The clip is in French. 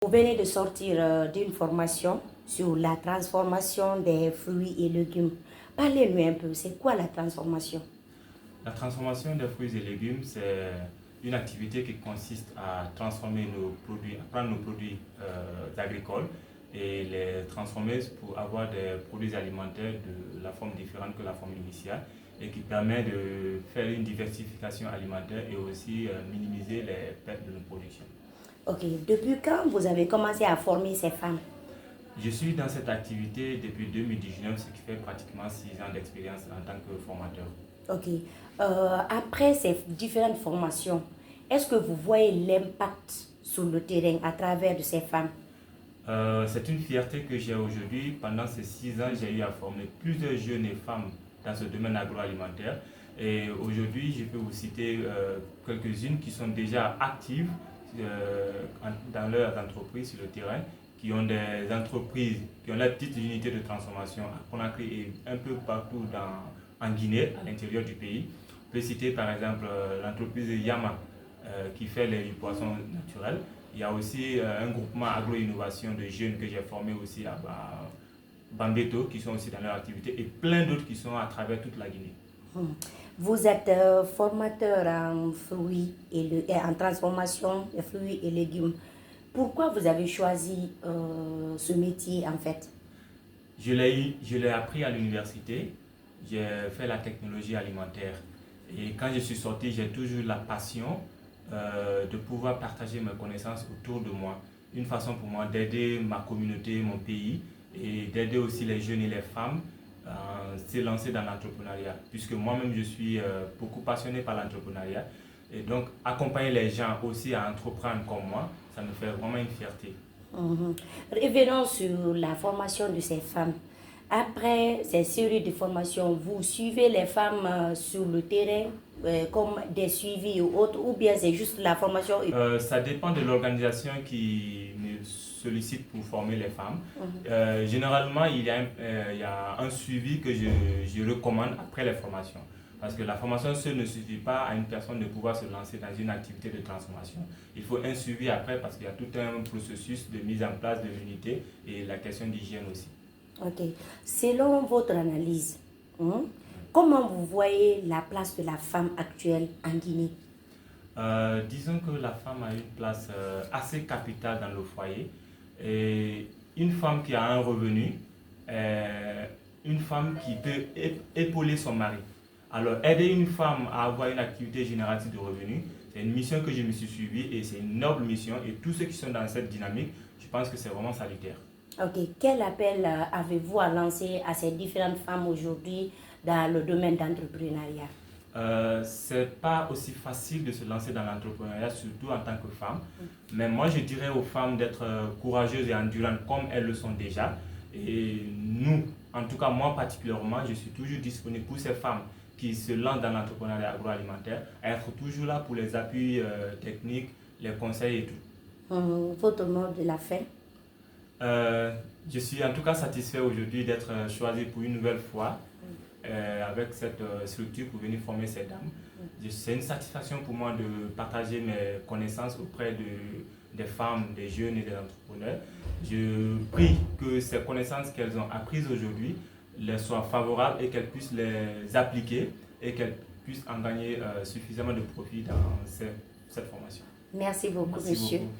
Vous venez de sortir d'une formation sur la transformation des fruits et légumes. Parlez-nous un peu, c'est quoi la transformation? La transformation des fruits et légumes, c'est une activité qui consiste à transformer nos produits, à prendre nos produits agricoles et les transformer pour avoir des produits alimentaires de la forme différente que la forme initiale et qui permet de faire une diversification alimentaire et aussi minimiser les pertes de nos productions. Ok, depuis quand vous avez commencé à former ces femmes? Je suis dans cette activité depuis 2019, ce qui fait pratiquement 6 ans d'expérience en tant que formateur. Ok, après ces différentes formations, est-ce que vous voyez l'impact sur le terrain à travers de ces femmes? C'est une fierté que j'ai aujourd'hui. Pendant ces 6 ans, j'ai eu à former plusieurs jeunes et femmes dans ce domaine agroalimentaire. Et aujourd'hui, je peux vous citer quelques-unes qui sont déjà actives dans leurs entreprises sur le terrain, qui ont des entreprises, qui ont leurs petites unités de transformation qu'on a créées un peu partout en Guinée, à l'intérieur du pays. On peut citer par exemple l'entreprise Yama qui fait les poissons naturels. Il y a aussi un groupement agro-innovation de jeunes que j'ai formé aussi à Bambeto, qui sont aussi dans leur activité, et plein d'autres qui sont à travers toute la Guinée. Vous êtes formateur en fruits et en transformation des fruits et légumes. Pourquoi vous avez choisi ce métier en fait? Je l'ai appris à l'université, j'ai fait la technologie alimentaire. Et quand je suis sorti, j'ai toujours la passion de pouvoir partager mes connaissances autour de moi. Une façon pour moi d'aider ma communauté, mon pays, et d'aider aussi les jeunes et les femmes à se lancer dans l'entrepreneuriat. Puisque moi-même, je suis beaucoup passionné par l'entrepreneuriat. Et donc, accompagner les gens aussi à entreprendre comme moi, ça me fait vraiment une fierté. Mhm. Revenons sur la formation de ces femmes. Après ces séries de formations, vous suivez les femmes sur le terrain comme des suivis ou autres, ou bien c'est juste la formation? Ça dépend de l'organisation qui me sollicite pour former les femmes. Généralement, il y a un suivi que je recommande après les formations. Parce que la formation seule ne suffit pas à une personne de pouvoir se lancer dans une activité de transformation. Il faut un suivi après parce qu'il y a tout un processus de mise en place de l'unité et la question d'hygiène aussi. Ok. Selon votre analyse, comment vous voyez la place de la femme actuelle en Guinée? Disons que la femme a une place assez capitale dans le foyer. Et une femme qui a un revenu, une femme qui peut épauler son mari. Alors, aider une femme à avoir une activité génératrice de revenus, c'est une mission que je me suis suivie et c'est une noble mission. Et tous ceux qui sont dans cette dynamique, je pense que c'est vraiment salutaire. Ok. Quel appel avez-vous à lancer à ces différentes femmes aujourd'hui dans le domaine d'entrepreneuriat? C'est pas aussi facile de se lancer dans l'entrepreneuriat, surtout en tant que femme. Mais moi, je dirais aux femmes d'être courageuses et endurantes comme elles le sont déjà. Et nous, en tout cas moi particulièrement, je suis toujours disponible pour ces femmes qui se lancent dans l'entrepreneuriat agroalimentaire, à être toujours là pour les appuis techniques, les conseils et tout. Votre mot de la fin? Je suis en tout cas satisfait aujourd'hui d'être choisi pour une nouvelle fois avec cette structure pour venir former ces dames. C'est une satisfaction pour moi de partager mes connaissances auprès des femmes, des jeunes et des entrepreneurs. Je prie que ces connaissances qu'elles ont apprises aujourd'hui les soient favorables et qu'elles puissent les appliquer et qu'elles puissent en gagner suffisamment de profit dans cette formation. Merci beaucoup, Merci monsieur. beaucoup.